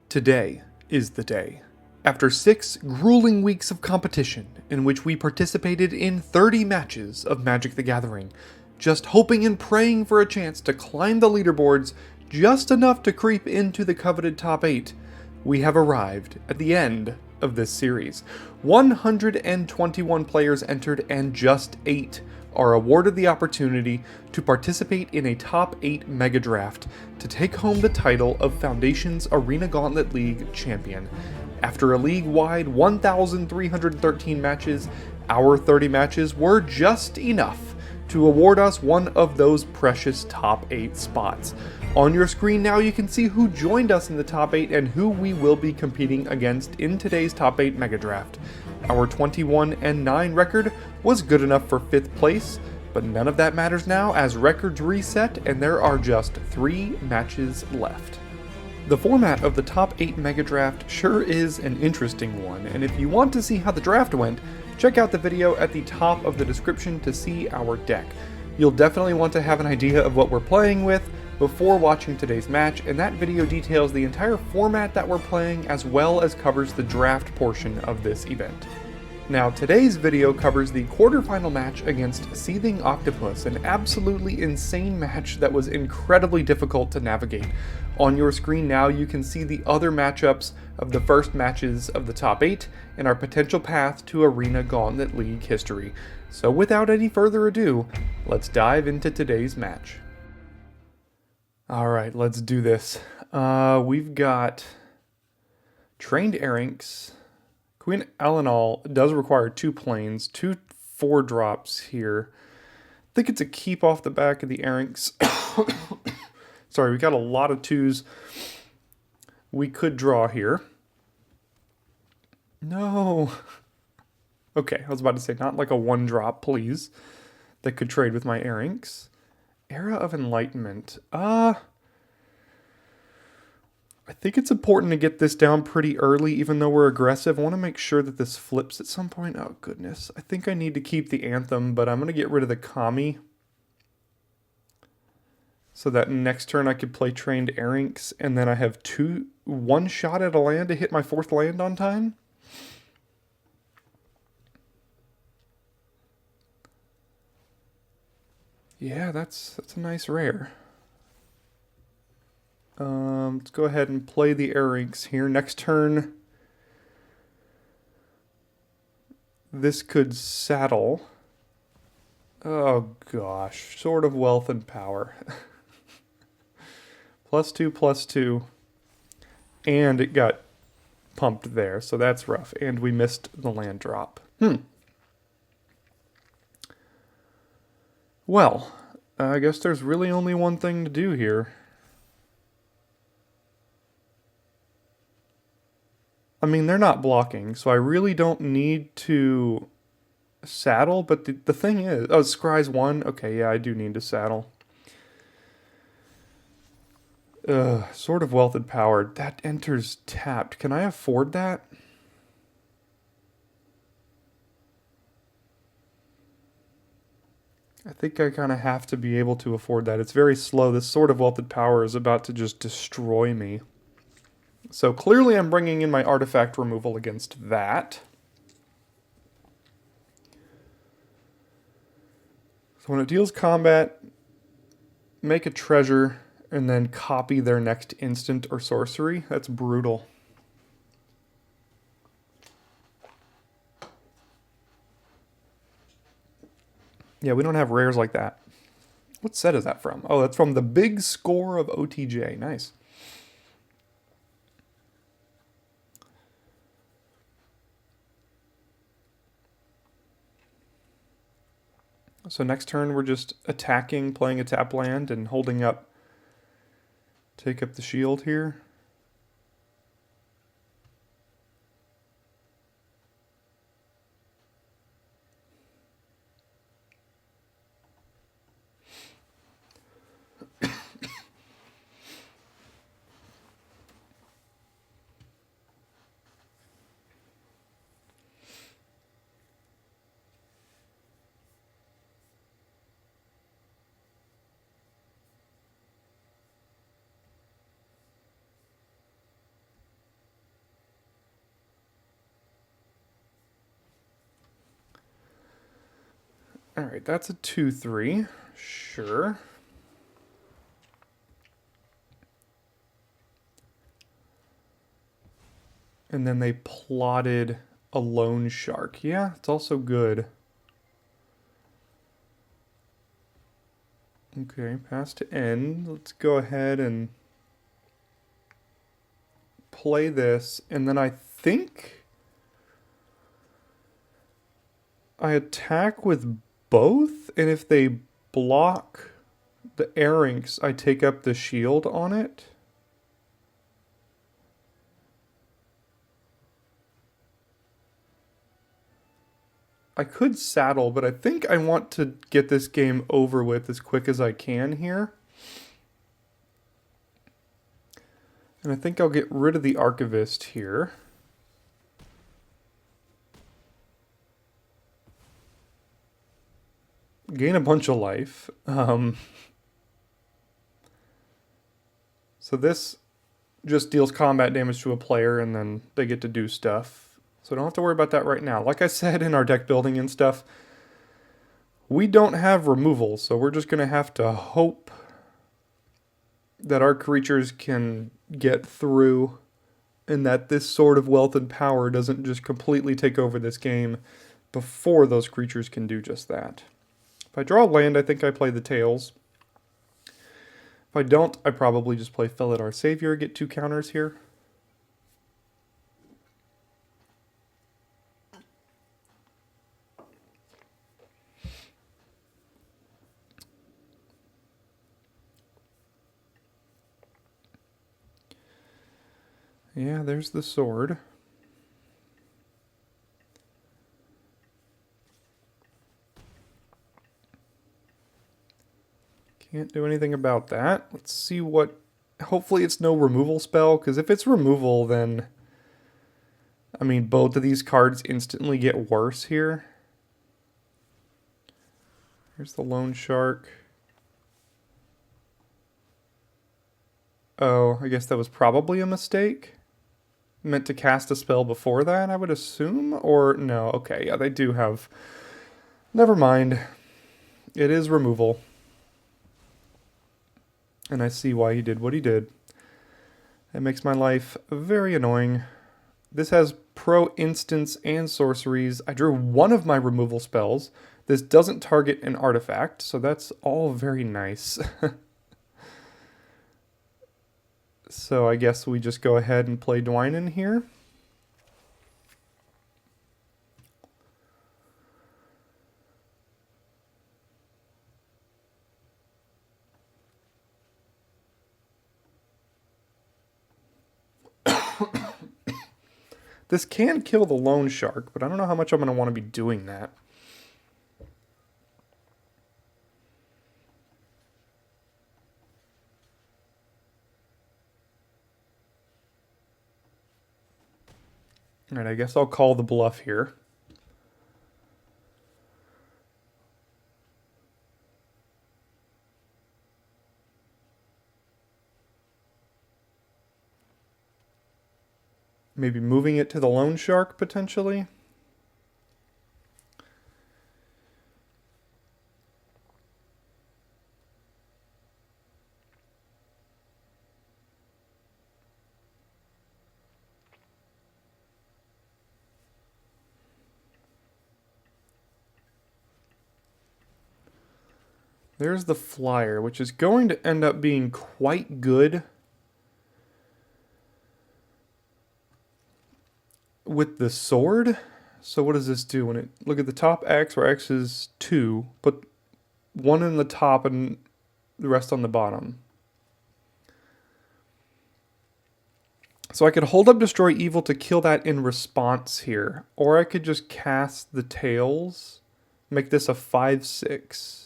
Today is the day. After 6 grueling weeks of competition, in which we participated in 30 matches of Magic the Gathering, just hoping and praying for a chance to climb the leaderboards just enough to creep into the coveted top 8, we have arrived at the end of this series. 121 players entered and just 8 are awarded the opportunity to participate in a top 8 MegaDraft to take home the title of Foundations Gauntlet League champion. After a league-wide 1,313 matches, our 30 matches were just enough to award us one of those precious top 8 spots. On your screen now you can see who joined us in the top 8 and who we will be competing against in today's top 8 MegaDraft. Our 21-9 record was good enough for 5th place, but none of that matters now as records reset and there are just 3 matches left. The format of the top 8 MegaDraft sure is an interesting one, and if you want to see how the draft went, check out the video at the top of the description to see our deck. You'll definitely want to have an idea of what we're playing with before watching today's match, and that video details the entire format that we're playing as well as covers the draft portion of this event. Now, today's video covers the quarterfinal match against Seething Octopus, an absolutely insane match that was incredibly difficult to navigate. On your screen now you can see the other matchups of the first matches of the top 8 and our potential path to Arena Gauntlet League history. So without any further ado, let's dive into today's match. Alright, let's do this. We've got Trained Erinx. Queen Elenal does require 2 planes, 2 4-drops here. I think it's a keep off the back of the Erinx. Sorry, we got a lot of 2s we could draw here. No. Okay, I was about to say, not like a 1-drop, please. That could trade with my Erinx. Era of Enlightenment. I think it's important to get this down pretty early, even though we're aggressive. I want to make sure that this flips at some point. Oh, goodness. I think I need to keep the Anthem, but I'm going to get rid of the Kami. So that next turn I could play Trained Erinx, and then I have 1 shot at a land to hit my 4th land on time. Yeah, that's a nice rare. Let's go ahead and play the Erinx here. Next turn, this could saddle. Oh gosh, Sword of Wealth and Power. +2/+2. And it got pumped there, so that's rough. And we missed the land drop. Well, I guess there's really only one thing to do here. I mean, they're not blocking, so I really don't need to saddle, but the thing is... Oh, Scry's 1? Okay, yeah, I do need to saddle. Sword of Wealth and Power. That enters tapped. Can I afford that? I think I kind of have to be able to afford that. It's very slow. This Sword of Wealth and Power is about to just destroy me. So clearly I'm bringing in my artifact removal against that. So when it deals combat, make a treasure, and then copy their next instant or sorcery. That's brutal. Yeah, we don't have rares like that. What set is that from? Oh, that's from the Big Score of OTJ. Nice. So next turn we're just attacking, playing a tap land, and holding up, take up the shield here. Alright, that's a 2-3. Sure. And then they plotted a loan shark. Yeah, it's also good. Okay, pass to end. Let's go ahead and play this. And then I think I attack with both. And if they block the Arinx, I take up the shield on it. I could saddle, but I think I want to get this game over with as quick as I can here. And I think I'll get rid of the Archivist here. Gain a bunch of life. So this just deals combat damage to a player and then they get to do stuff. So I don't have to worry about that right now. Like I said in our deck building and stuff, we don't have removal, so we're just going to have to hope that our creatures can get through and that this Sword of Wealth and Power doesn't just completely take over this game before those creatures can do just that. If I draw land, I think I play the Tails. If I don't, I probably just play Felidar Savior, get 2 counters here. Yeah, there's the sword. Can't do anything about that. Let's see what... Hopefully it's no removal spell, because if it's removal, then... I mean, both of these cards instantly get worse here. Here's the Lone Shark. Oh, I guess that was probably a mistake. Meant to cast a spell before that, I would assume? Or no, okay, yeah, they do have... Never mind. It is removal. And I see why he did what he did. It makes my life very annoying. This has pro instants and sorceries. I drew one of my removal spells. This doesn't target an artifact, so that's all very nice. So I guess we just go ahead and play Dwynen here. This can kill the Lone Shark, but I don't know how much I'm going to want to be doing that. Alright, I guess I'll call the bluff here. Maybe moving it to the Lone Shark, potentially. There's the flyer, which is going to end up being quite good with the sword. So what does this do? When it look at the top X, where X is 2, put 1 in the top and the rest on the bottom. So I could hold up Destroy Evil to kill that in response here. Or I could just cast the Tails, make this a 5/6.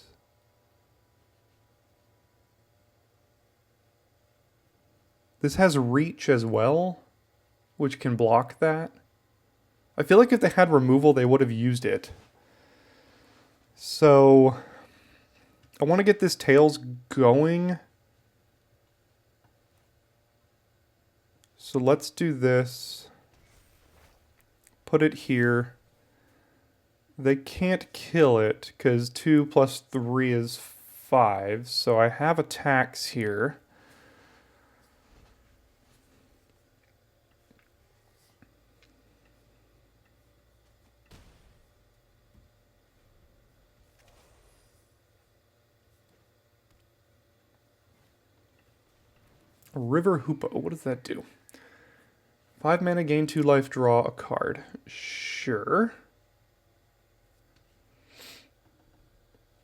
This has reach as well, which can block that. I feel like if they had removal, they would have used it. So I want to get this Tails going. So let's do this. Put it here. They can't kill it because 2 plus 3 is 5. So I have attacks here. River Hoopa. What does that do? 5 mana, gain 2 life, draw a card. Sure.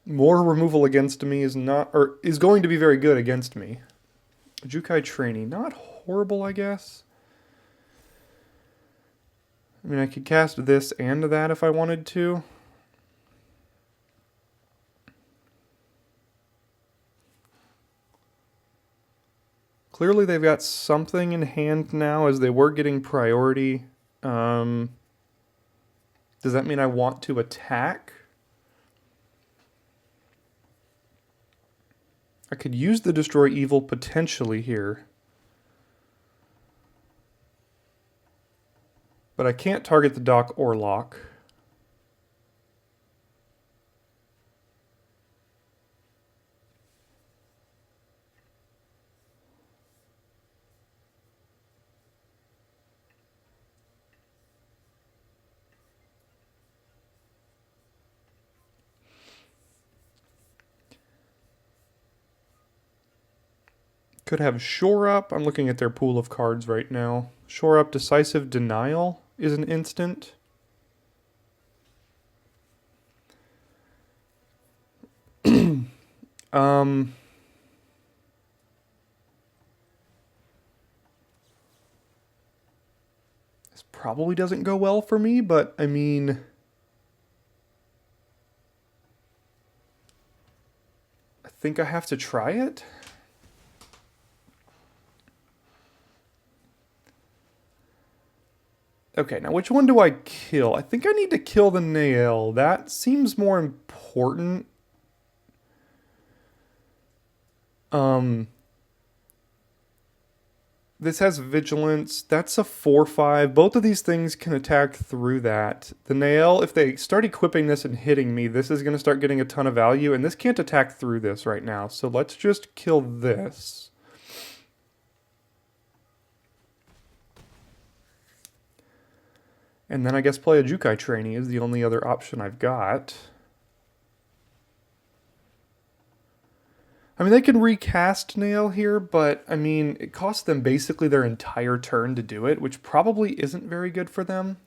More removal against me is not, or is going to be very good against me. Jukai Trainee, not horrible, I guess. I mean, I could cast this and that if I wanted to. Clearly they've got something in hand now as they were getting priority. Does that mean I want to attack? I could use the Destroy Evil potentially here. But I can't target the Dock or Lock. Could have Shore Up. I'm looking at their pool of cards right now. Shore Up, Decisive Denial is an instant. This probably doesn't go well for me, but I mean, I think I have to try it. Okay, now which one do I kill? I think I need to kill the Nael. That seems more important. This has Vigilance. That's a 4/5. Both of these things can attack through that. The Nael, if they start equipping this and hitting me, this is going to start getting a ton of value, and this can't attack through this right now. So let's just kill this. And then I guess play a Jukai Trainee is the only other option I've got. I mean, they can recast Nail here, but I mean, it costs them basically their entire turn to do it, which probably isn't very good for them.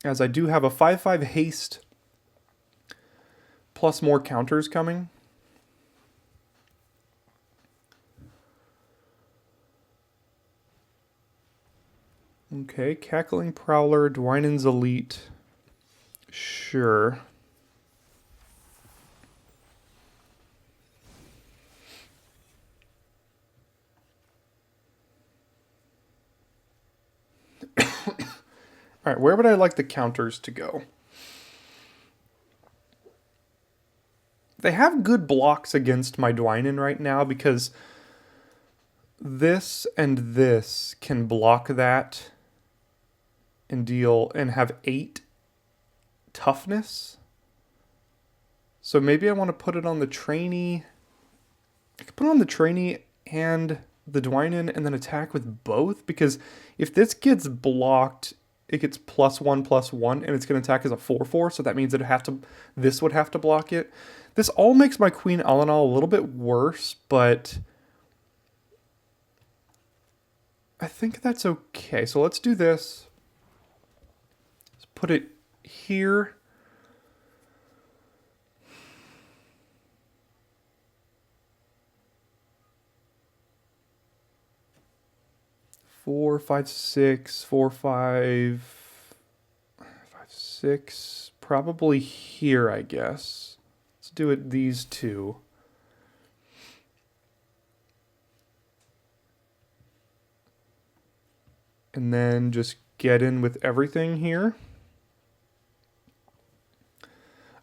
As I do have a 5/5 haste plus more counters coming. Okay, Cackling Prowler, Dwynen's Elite. Sure. Alright, where would I like the counters to go? They have good blocks against my Dwynen right now because this and this can block that and deal and have 8 toughness. So maybe I want to put it on the Trainee. I could put it on the Trainee and the Dwynen and then attack with both, because if this gets blocked, it gets +1/+1 and it's going to attack as a 4/4, so that means this would have to block it. This all makes my Queen Alanal a little bit worse, but I think that's okay. So let's do this. Let's put it here. Four, 5, 6, 4, 5, 5, 6. Probably here, I guess. Let's do it these two. And then just get in with everything here.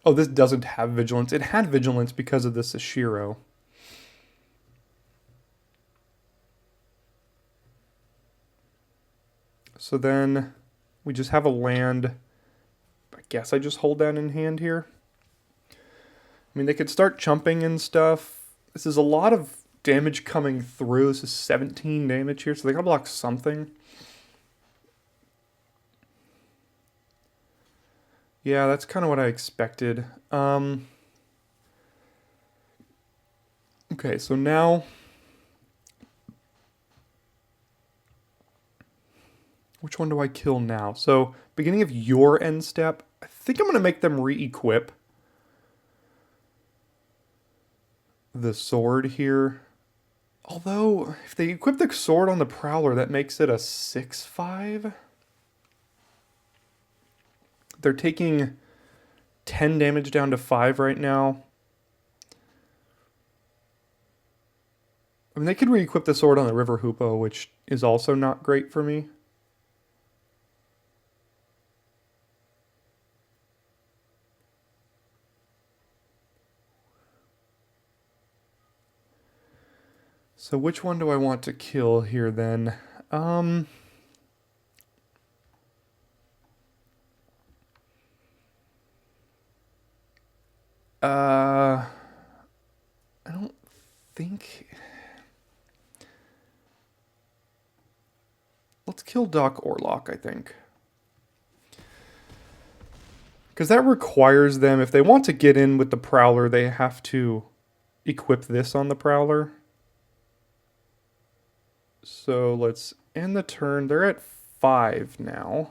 Oh, this doesn't have Vigilance. It had Vigilance because of the Sashiro. So then we just have a land. I guess I just hold that in hand here. I mean, they could start chumping and stuff. This is a lot of damage coming through. This is 17 damage here, so they gotta block something. Yeah, that's kind of what I expected. Okay, so now... which one do I kill now? So, beginning of your end step, I think I'm going to make them re-equip the sword here. Although, if they equip the sword on the Prowler, that makes it a 6/5. They're taking 10 damage down to 5 right now. I mean, they could re-equip the sword on the River Hoopoe, which is also not great for me. So which one do I want to kill here then? I don't think... let's kill Doc Orlock, I think. Because that requires them, if they want to get in with the Prowler, they have to equip this on the Prowler. So let's end the turn. They're at 5 now.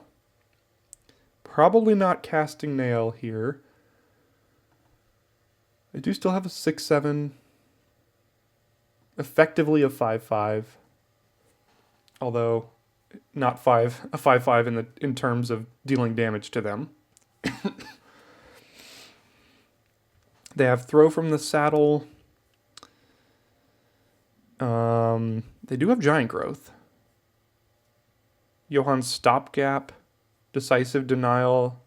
Probably not casting Nail here. I do still have a 6/7. Effectively a 5/5. Although not a 5/5 in terms of dealing damage to them. They have Throw from the Saddle. They do have Giant Growth. Johan's Stopgap. Decisive Denial.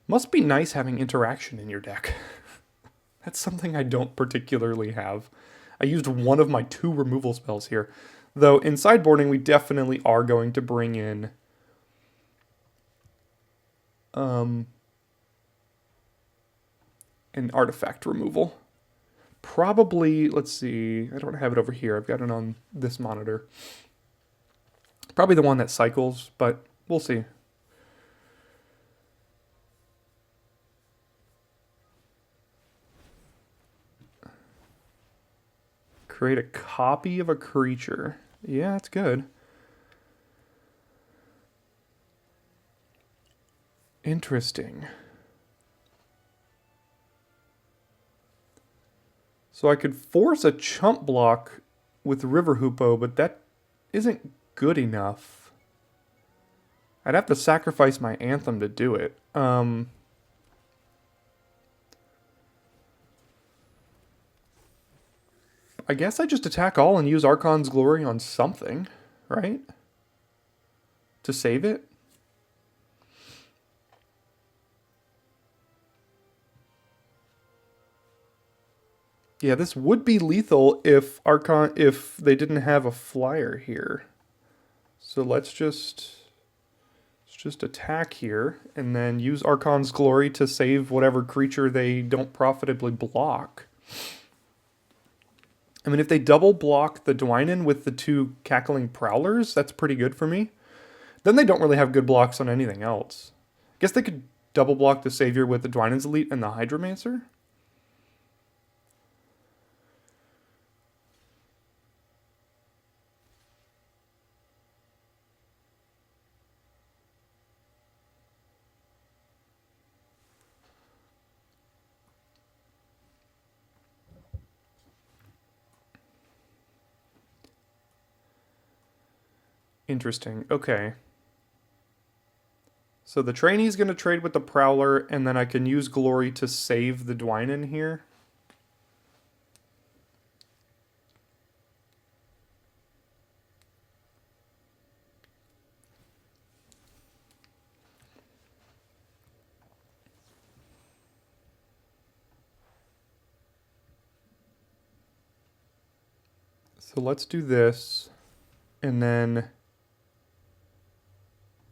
Must be nice having interaction in your deck. That's something I don't particularly have. I used one of my 2 removal spells here. Though in sideboarding, we definitely are going to bring in an artifact removal. Probably, let's see, I don't have it over here. I've got it on this monitor. Probably the one that cycles, but we'll see. Create a copy of a creature. Yeah, that's good. Interesting. So I could force a chump block with River Hoopoe, but that isn't good enough. I'd have to sacrifice my Anthem to do it. I guess I just attack all and use Archon's Glory on something, right? To save it? Yeah, this would be lethal if they didn't have a flyer here. So let's just attack here and then use Archon's Glory to save whatever creature they don't profitably block. I mean, if they double block the Dwynen with the 2 Cackling Prowlers, that's pretty good for me. Then they don't really have good blocks on anything else. I guess they could double block the Savior with the Dwynen's Elite and the Hydromancer. Interesting. Okay. So the trainee's going to trade with the Prowler, and then I can use Glory to save the Dwynen here. So let's do this, and then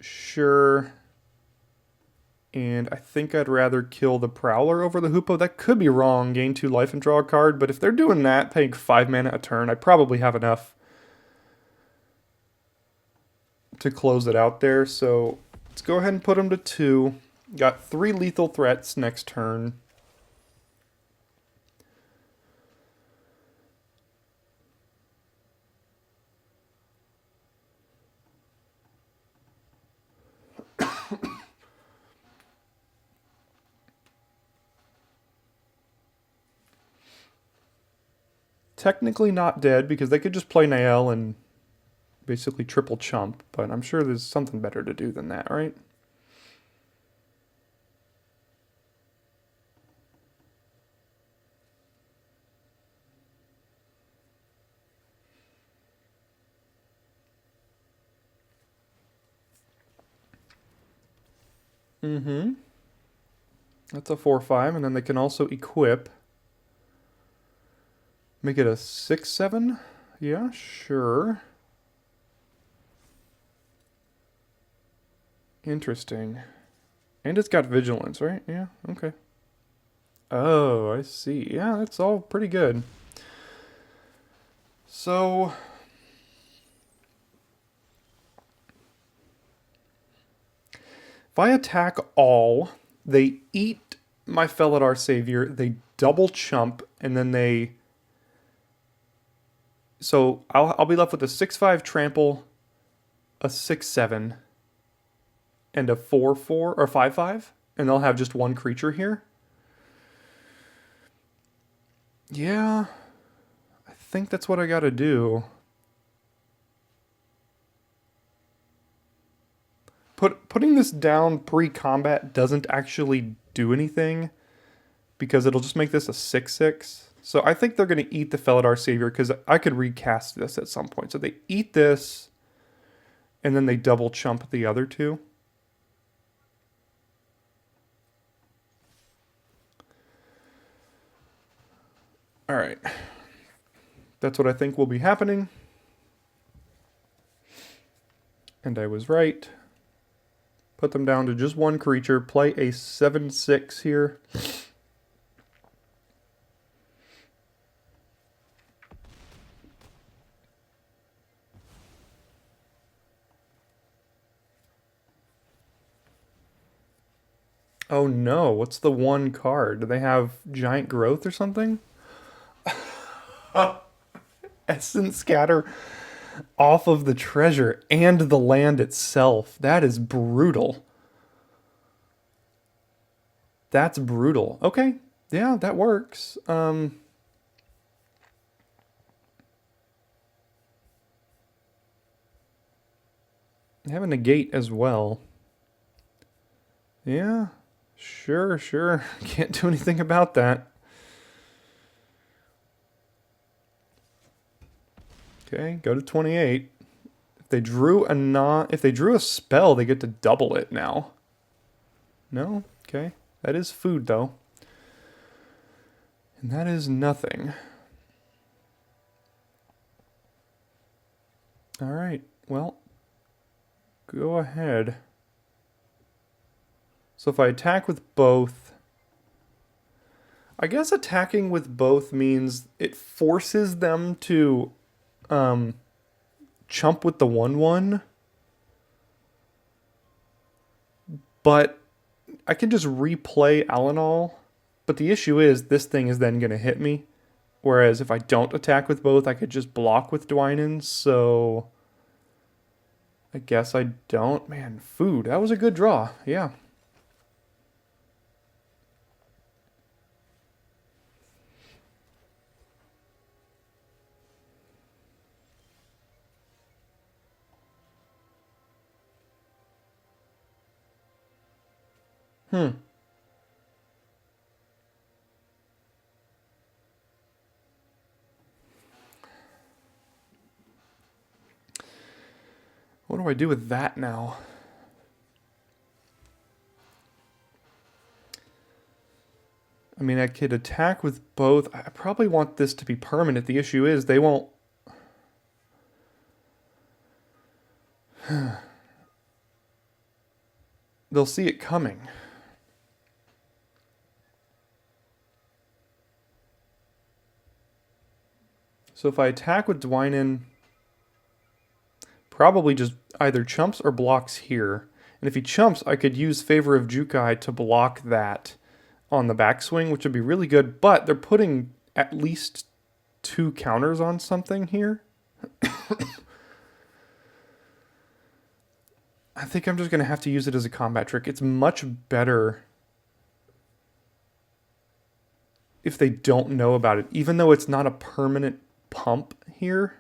Sure. And I think I'd rather kill the Prowler over the Hoopo. That could be wrong, gain 2 life and draw a card, but if they're doing that, paying 5 mana a turn, I probably have enough to close it out there. So let's go ahead and put them to 2. Got 3 lethal threats next turn. Technically not dead because they could just play Nael and basically triple chump, but I'm sure there's something better to do than that, right? Mm-hmm. That's a 4/5, and then they can also equip. Make it a 6/7? Yeah, sure. Interesting. And it's got vigilance, right? Yeah, okay. Oh, I see. Yeah, that's all pretty good. So, if I attack all, they eat my Felidar Savior, they double chump, and then they... So, I'll be left with a 6/5 trample, a 6/7, and a 4/4, or 5/5, and they'll have just one creature here. Yeah, I think that's what I gotta do. Putting this down pre-combat doesn't actually do anything because it'll just make this a 6/6. So I think they're going to eat the Felidar Savior because I could recast this at some point. So they eat this and then they double chump the other two. All right. That's what I think will be happening. And I was right. Put them down to just one creature. Play a 7/6 here. Oh no, what's the one card? Do they have Giant Growth or something? Essence Scatter off of the treasure and the land itself. That is brutal. That's brutal. Okay. Yeah, that works. I have a negate as well. Yeah, sure. Can't do anything about that. Okay, go to 28. If they drew a spell, they get to double it now. No? Okay. That is food though. And that is nothing. All right. Well, go ahead. So if I attack with both, I guess attacking with both means it forces them to chump with the 1/1. But I can just replay Alanol. But the issue is this thing is then going to hit me. Whereas if I don't attack with both, I could just block with Dwynen. So I guess I don't. Man, food. That was a good draw. Yeah. What do I do with that now? I mean, I could attack with both. I probably want this to be permanent. The issue is they won't... they'll see it coming. So if I attack with Dwynen, probably just either chumps or blocks here. And if he chumps, I could use Favor of Jukai to block that on the backswing, which would be really good. But they're putting at least 2 counters on something here. I think I'm just going to have to use it as a combat trick. It's much better if they don't know about it, even though it's not a permanent pump here.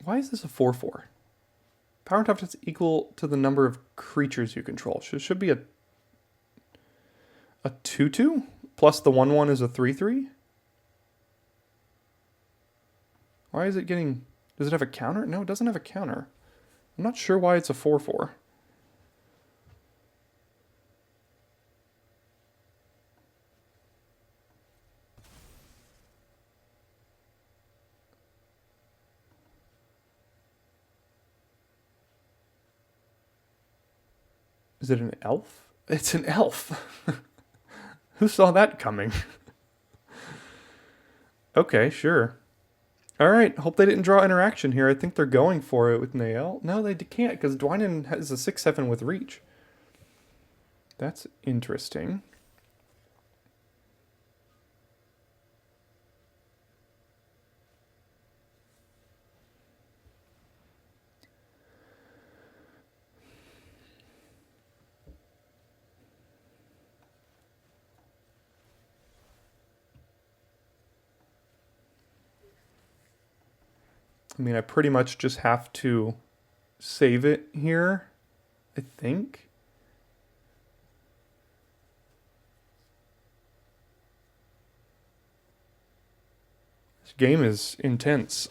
Why is this a 4/4? Power toughness is equal to the number of creatures you control. Should be a 2/2 plus the 1/1 is a 3/3. Why is it getting? Does it have a counter? No, it doesn't have a counter. I'm not sure why it's a 4/4. Is it an elf? It's an elf. Who saw that coming? Okay, sure. All right, hope they didn't draw interaction here. I think they're going for it with Nael. No, they can't because Dwynen has a 6/7 with reach. That's interesting. I mean, I pretty much just have to save it here, I think. This game is intense.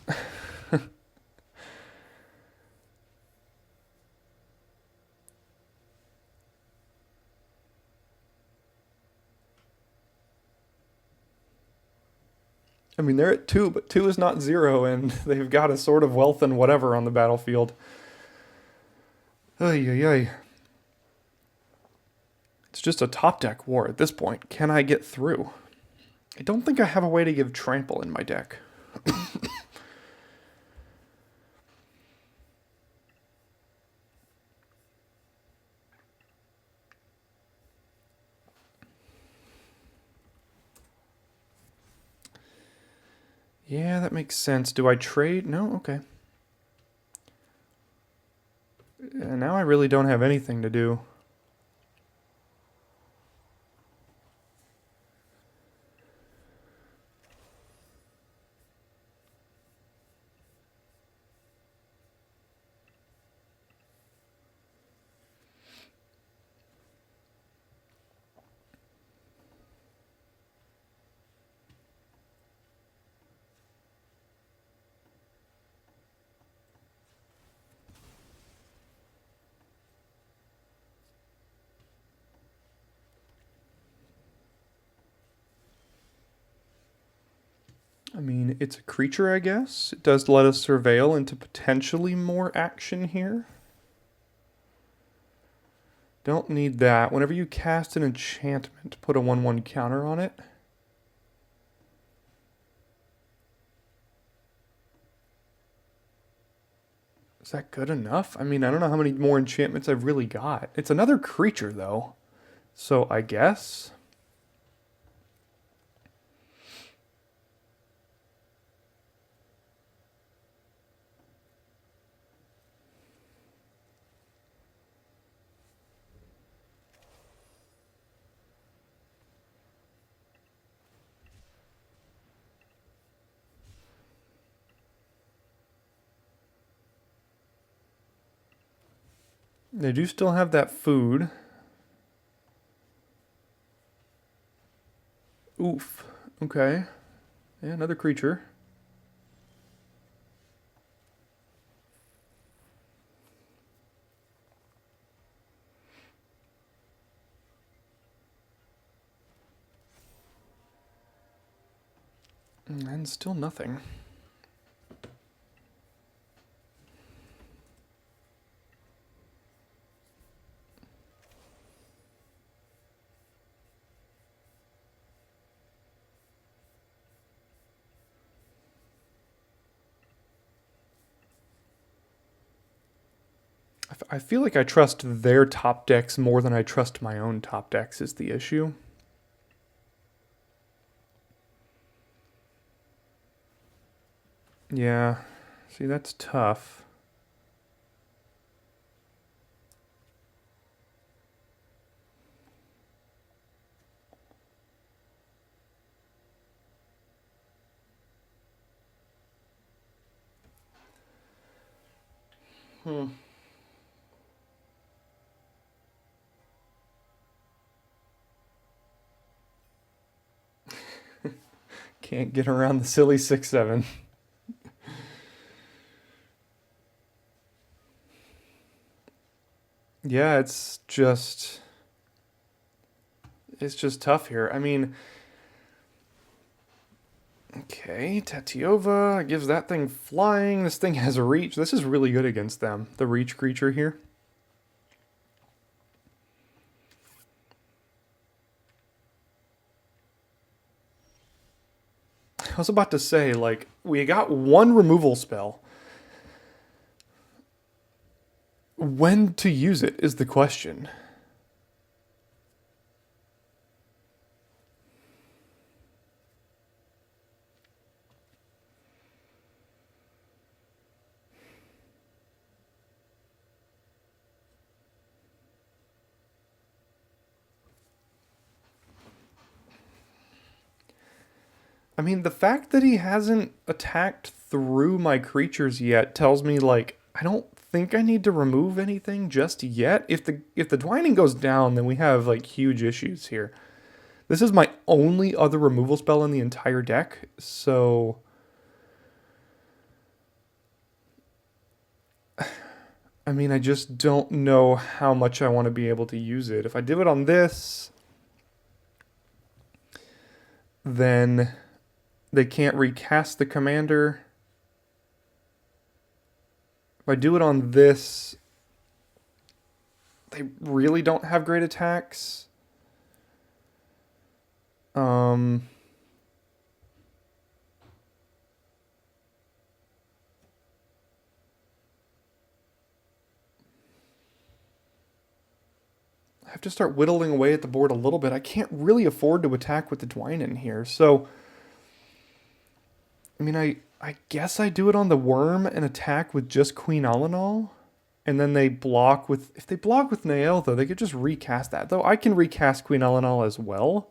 I mean, they're at 2, but 2 is not 0, and they've got a sort of wealth and whatever on the battlefield. Ay, ay, ay. It's just a top deck war at this point. Can I get through? I don't think I have a way to give trample in my deck. Yeah, that makes sense. Do I trade? No? Okay. Now I really don't have anything to do. I mean, it's a creature, I guess. It does let us surveil into potentially more action here. Don't need that. Whenever you cast an enchantment, put a 1/1 counter on it. Is that good enough? I mean, I don't know how many more enchantments I've really got. It's another creature, though. So I guess... They do still have that food. Oof. Okay. Yeah, another creature. And still nothing. I feel like I trust their top decks more than I trust my own top decks is the issue. Yeah, see, that's tough. Can't get around the silly 6/7. Yeah, it's just tough here. I mean, okay, Tatiova gives that thing flying. This thing has reach. This is really good against them. The reach creature here. I was about to say, like, we got one removal spell. When to use it is the question. I mean, the fact that he hasn't attacked through my creatures yet tells me, like, I don't think I need to remove anything just yet. If the Dwining goes down, then we have like huge issues here. This is my only other removal spell in the entire deck, so I mean, I just don't know how much I want to be able to use it. If I do it on this, then they can't recast the commander. If I do it on this, they really don't have great attacks. I have to start whittling away at the board a little bit. I can't really afford to attack with the Dwynen here. So, I mean, I guess I do it on the worm and attack with just Queen Alanal. And then they block with... If they block with Nael, though, they could just recast that. Though I can recast Queen Alanal as well.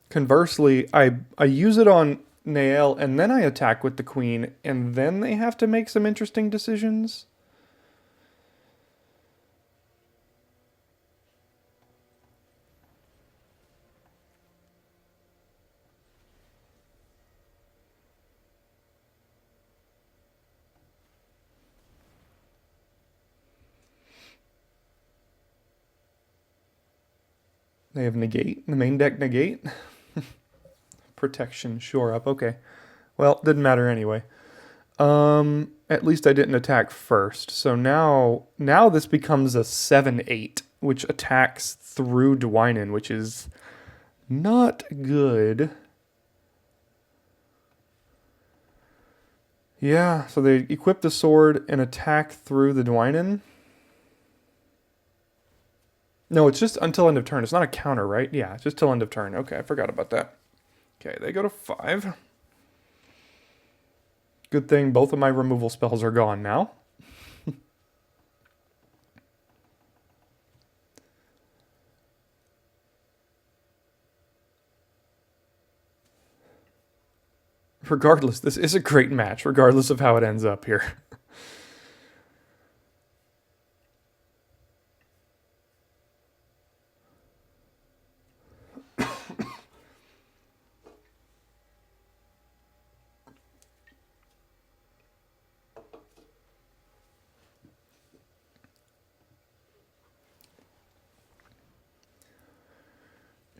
Conversely, I use it on Nael and then I attack with the Queen. And then they have to make some interesting decisions. They have negate. The main deck negate. Protection, shore up. Okay. Well, didn't matter anyway. At least I didn't attack first. So now this becomes a 7/8, which attacks through Dwynen, which is not good. Yeah, so they equip the sword and attack through the Dwynen. No, it's just until end of turn. It's not a counter, right? Yeah, it's just till end of turn. Okay, I forgot about that. Okay, they go to 5. Good thing both of my removal spells are gone now. Regardless, this is a great match, regardless of how it ends up here.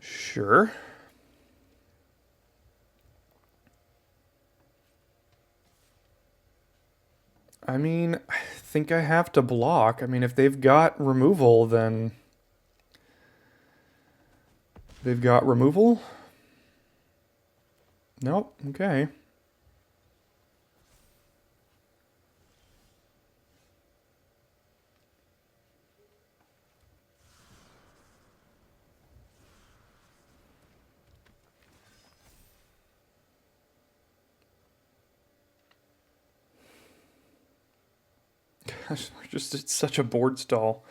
Sure. I mean, I think I have to block. I mean, if they've got removal, then they've got removal? Nope. Okay. Gosh, it's such a board stall.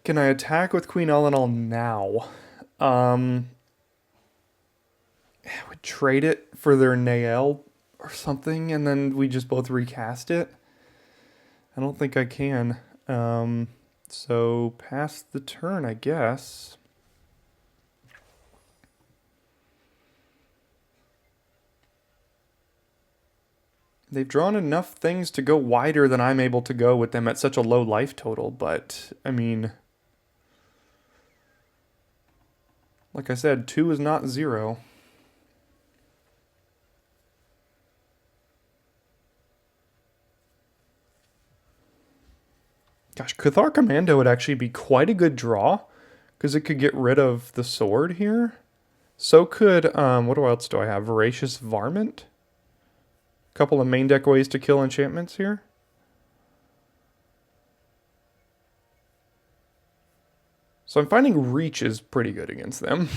Can I attack with Queen Eleanor now? I would trade it for their Nael or something, and then we just both recast it. I don't think I can. So pass the turn, I guess. They've drawn enough things to go wider than I'm able to go with them at such a low life total, but I mean, like I said, 2 is not 0. Gosh, Cathar Commando would actually be quite a good draw because it could get rid of the sword here. So could, what else do I have? Voracious Varmint? Couple of main deck ways to kill enchantments here. So I'm finding Reach is pretty good against them.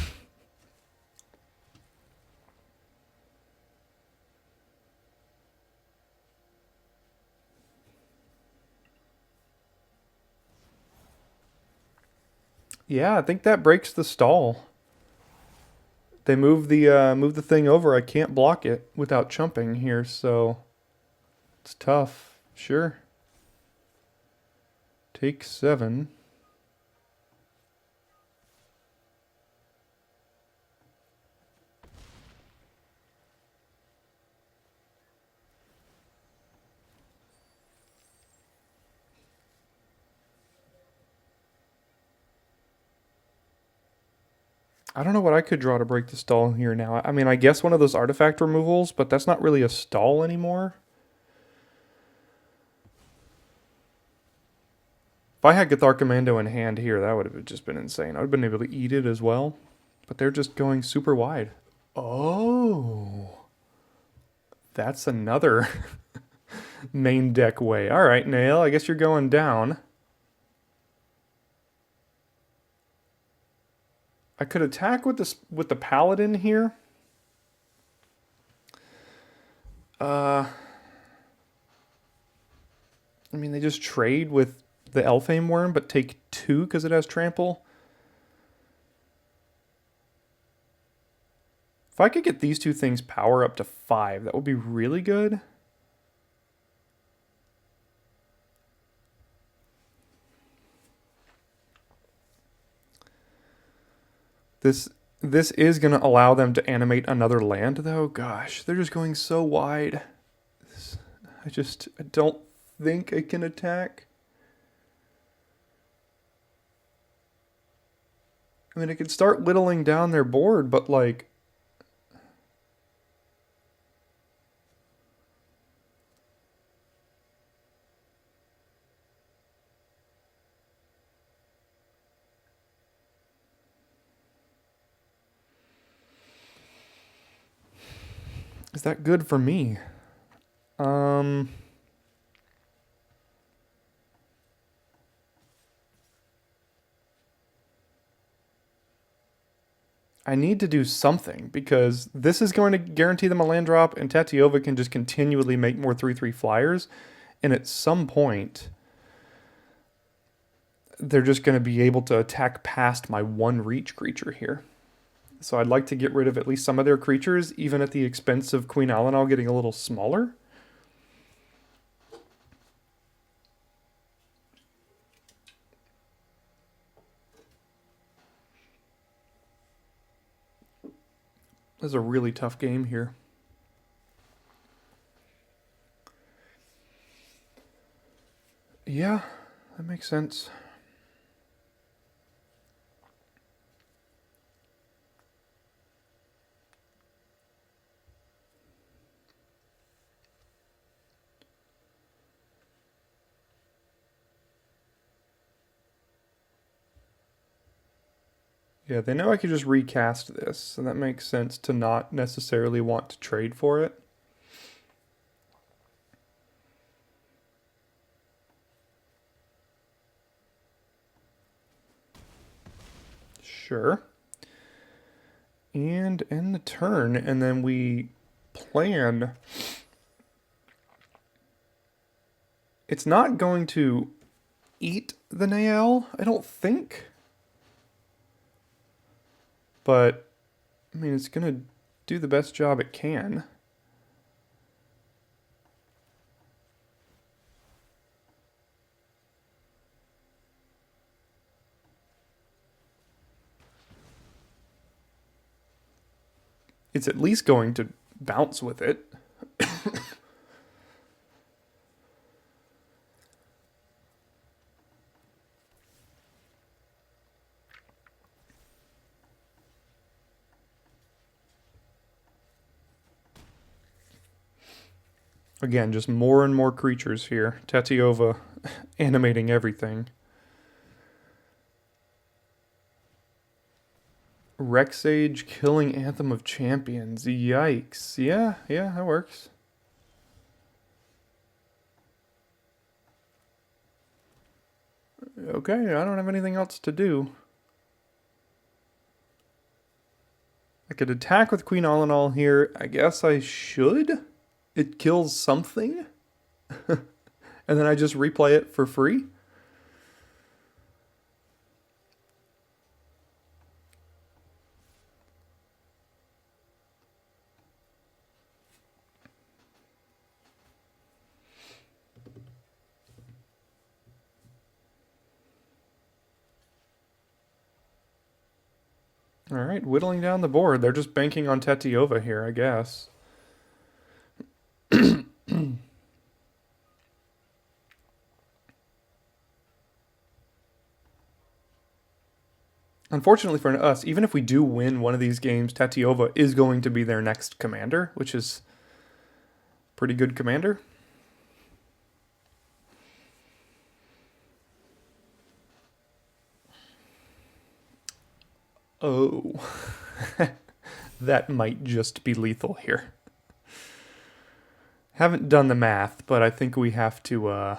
Yeah, I think that breaks the stall. They move the thing over. I can't block it without chumping here, so it's tough. Sure. Take 7. I don't know what I could draw to break the stall here now. I mean, I guess one of those artifact removals, but that's not really a stall anymore. If I had Cathar Commando in hand here, that would have just been insane. I would have been able to eat it as well. But they're just going super wide. Oh. That's another main deck way. All right, Nail, I guess you're going down. I could attack with the Paladin here. I mean, they just trade with the Elfame Worm, but take 2 because it has trample. If I could get these 2 things power up to 5, that would be really good. This is going to allow them to animate another land, though. Gosh, they're just going so wide. I don't think I can attack. I mean, I could start whittling down their board, but like... Is that good for me? I need to do something because this is going to guarantee them a land drop, and Tatiova can just continually make more 3/3 flyers. And at some point, they're just going to be able to attack past my 1 reach creature here. So I'd like to get rid of at least some of their creatures, even at the expense of Queen Alanal getting a little smaller. This is a really tough game here. Yeah, that makes sense. Yeah, they know I could just recast this, so that makes sense to not necessarily want to trade for it. Sure. And end the turn, and then we plan. It's not going to eat the nail, I don't think. But, I mean, it's going to do the best job it can. It's at least going to bounce with it. Again, just more and more creatures here. Tatiova animating everything. Rexage killing Anthem of Champions. Yikes. Yeah, that works. Okay, I don't have anything else to do. I could attack with Queen All in All here. I guess I should. It kills something. And then I just replay it for free. All right, whittling down the board. They're just banking on Tetiova here, I guess. Unfortunately for us, even if we do win one of these games, Tetiova is going to be their next commander, which is pretty good commander. Oh, that might just be lethal here. Haven't done the math, but I think we have to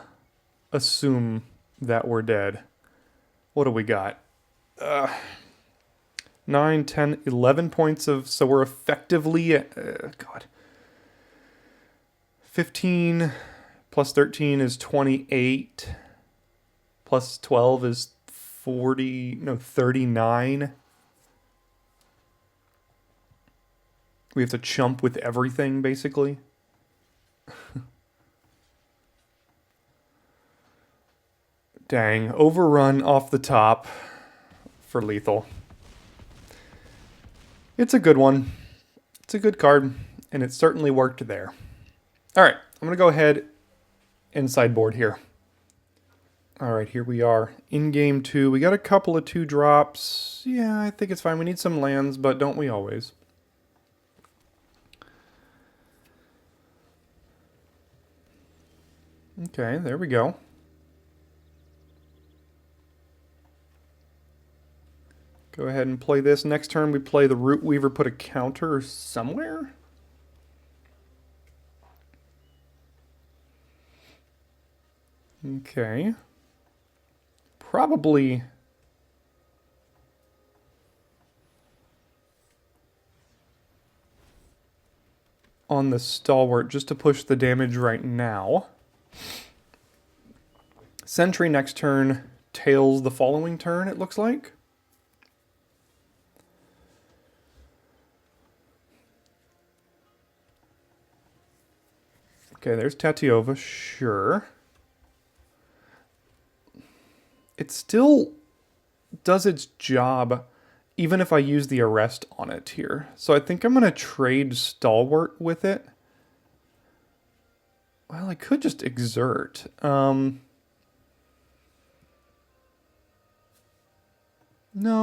assume that we're dead. What do we got? 9, 10, 11 points of... So we're effectively... God. 15 plus 13 is 28. Plus 12 is 40... No, 39. We have to chump with everything, basically. Dang. Overrun off the top for lethal. It's a good one. It's a good card, and it certainly worked there. All right, I'm going to go ahead and sideboard here. All right, here we are in game 2. We got a couple of 2-drops. Yeah, I think it's fine. We need some lands, but don't we always? Okay, there we go. Go ahead and play this. Next turn we play the Root Weaver, put a counter somewhere. Okay. Probably... on the Stalwart, just to push the damage right now. Sentry next turn, tails the following turn, it looks like. Okay, there's Tatiova, sure. It still does its job, even if I use the arrest on it here. So I think I'm going to trade Stalwart with it. Well, I could just exert. No,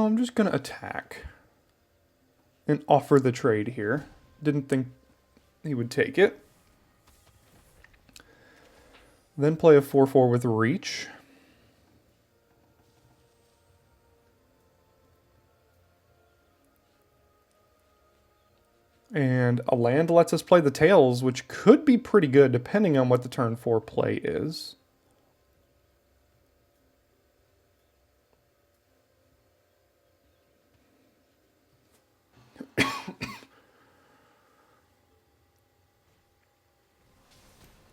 I'm just going to attack and offer the trade here. Didn't think he would take it. Then play a 4/4 with reach. And a land lets us play the tails, which could be pretty good depending on what the turn 4 play is.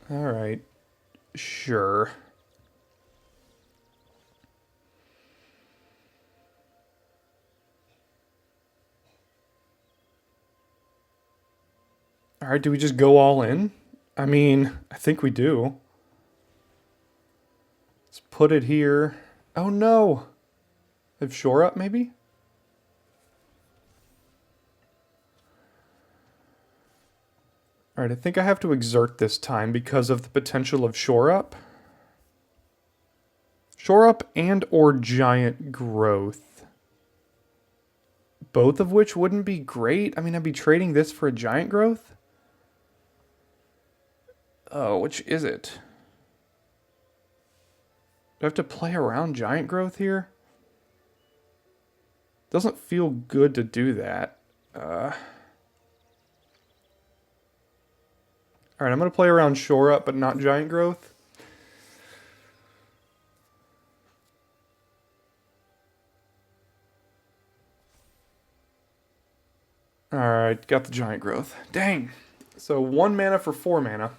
All right, sure. All right, do we just go all in? I mean, I think we do. Let's put it here. Oh no. Have shore up maybe? All right, I think I have to exert this time because of the potential of shore up. Shore up and or giant growth. Both of which wouldn't be great. I mean, I'd be trading this for a giant growth. Oh, which is it? Do I have to play around giant growth here? Doesn't feel good to do that. Alright, I'm going to play around shore up, but not giant growth. Alright, got the giant growth. Dang. So 1 mana for 4 mana.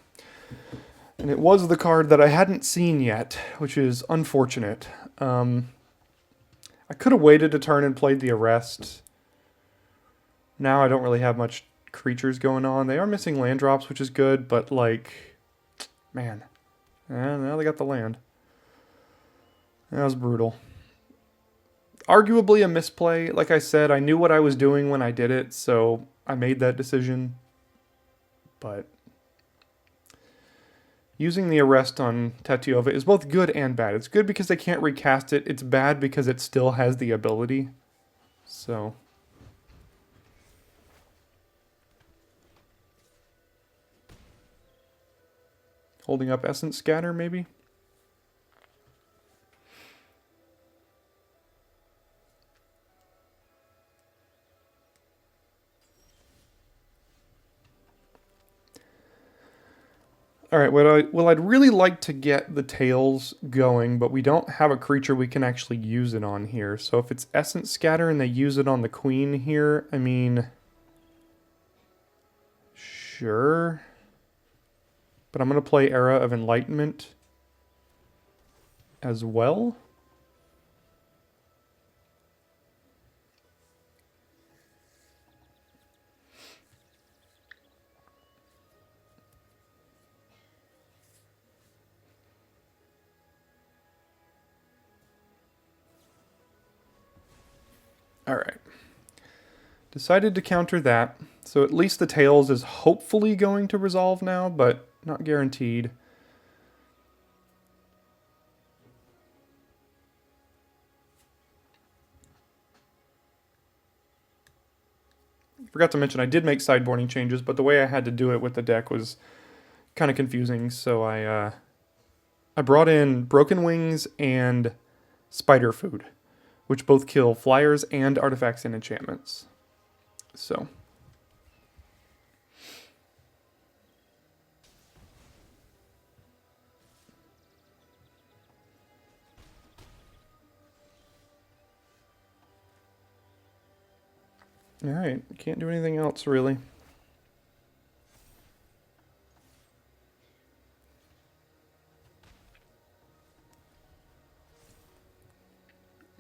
And it was the card that I hadn't seen yet, which is unfortunate. I could have waited a turn and played the arrest. Now I don't really have much creatures going on. They are missing land drops, which is good, but like, man. And now they got the land. That was brutal. Arguably a misplay. Like I said, I knew what I was doing when I did it, so I made that decision. But using the arrest on Tatiova is both good and bad. It's good because they can't recast it. It's bad because it still has the ability. So holding up Essence Scatter, maybe? Alright, well, I'd really like to get the tails going, but we don't have a creature we can actually use it on here. So if it's Essence Scatter and they use it on the queen here, I mean, sure. But I'm going to play Era of Enlightenment as well. Alright. Decided to counter that. So at least the tails is hopefully going to resolve now, but not guaranteed. Forgot to mention I did make sideboarding changes, but the way I had to do it with the deck was kind of confusing, so I brought in Broken Wings and Spider Food, which both kill flyers and artifacts and enchantments. So alright, can't do anything else really.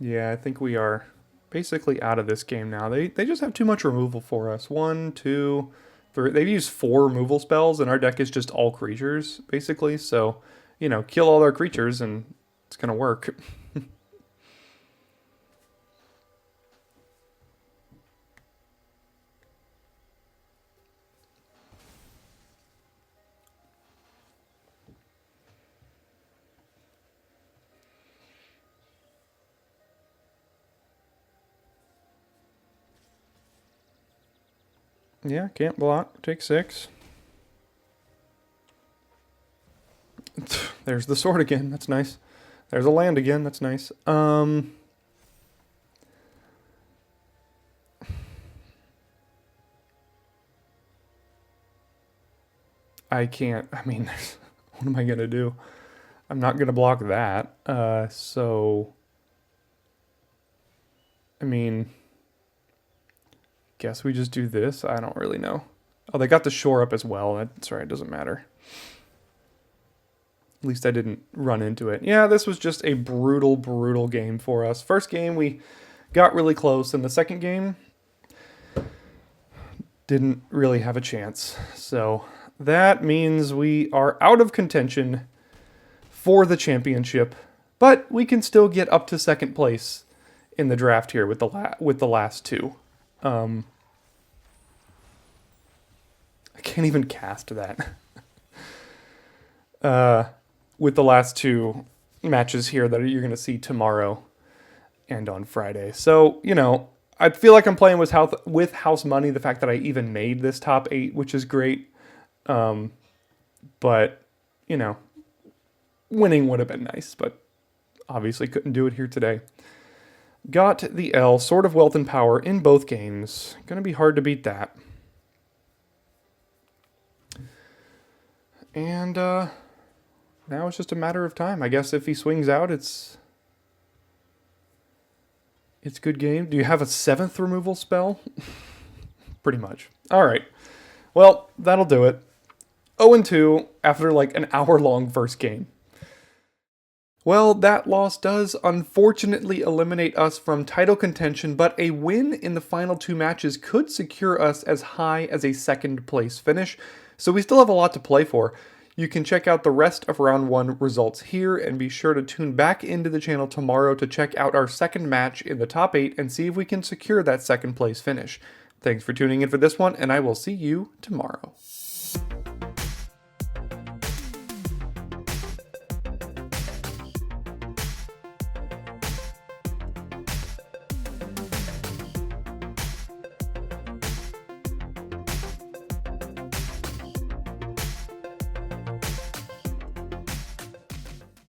Yeah, I think we are basically out of this game now. They just have too much removal for us. 1, 2, 3. They've used 4 removal spells, and our deck is just all creatures, basically. So, you know, kill all their creatures, and it's going to work. Yeah, can't block. Take 6. There's the sword again. That's nice. There's a land again. That's nice. I can't, I mean, what am I going to do? I'm not going to block that. So, I mean, guess we just do this. I don't really know. Oh, they got the shore up as well. That's right, it doesn't matter. At least I didn't run into it. Yeah, this was just a brutal, brutal game for us. First game, we got really close, and the second game didn't really have a chance. So that means we are out of contention for the championship, but we can still get up to second place in the draft here with the last two. I can't even cast that. With the last two matches here that you're going to see tomorrow and on Friday. So, you know, I feel like I'm playing with house money, the fact that I even made this top 8, which is great. But, you know, winning would have been nice, but obviously couldn't do it here today. Got the L, Sword of Wealth and Power in both games. Gonna be hard to beat that. And now it's just a matter of time. I guess if he swings out, it's good game. Do you have a 7th removal spell? Pretty much. All right. Well, that'll do it. 0-2 after like an hour-long first game. Well, that loss does unfortunately eliminate us from title contention, but a win in the final 2 matches could secure us as high as a 2nd place finish, so we still have a lot to play for. You can check out the rest of round 1 results here, and be sure to tune back into the channel tomorrow to check out our second match in the top 8 and see if we can secure that 2nd place finish. Thanks for tuning in for this one, and I will see you tomorrow.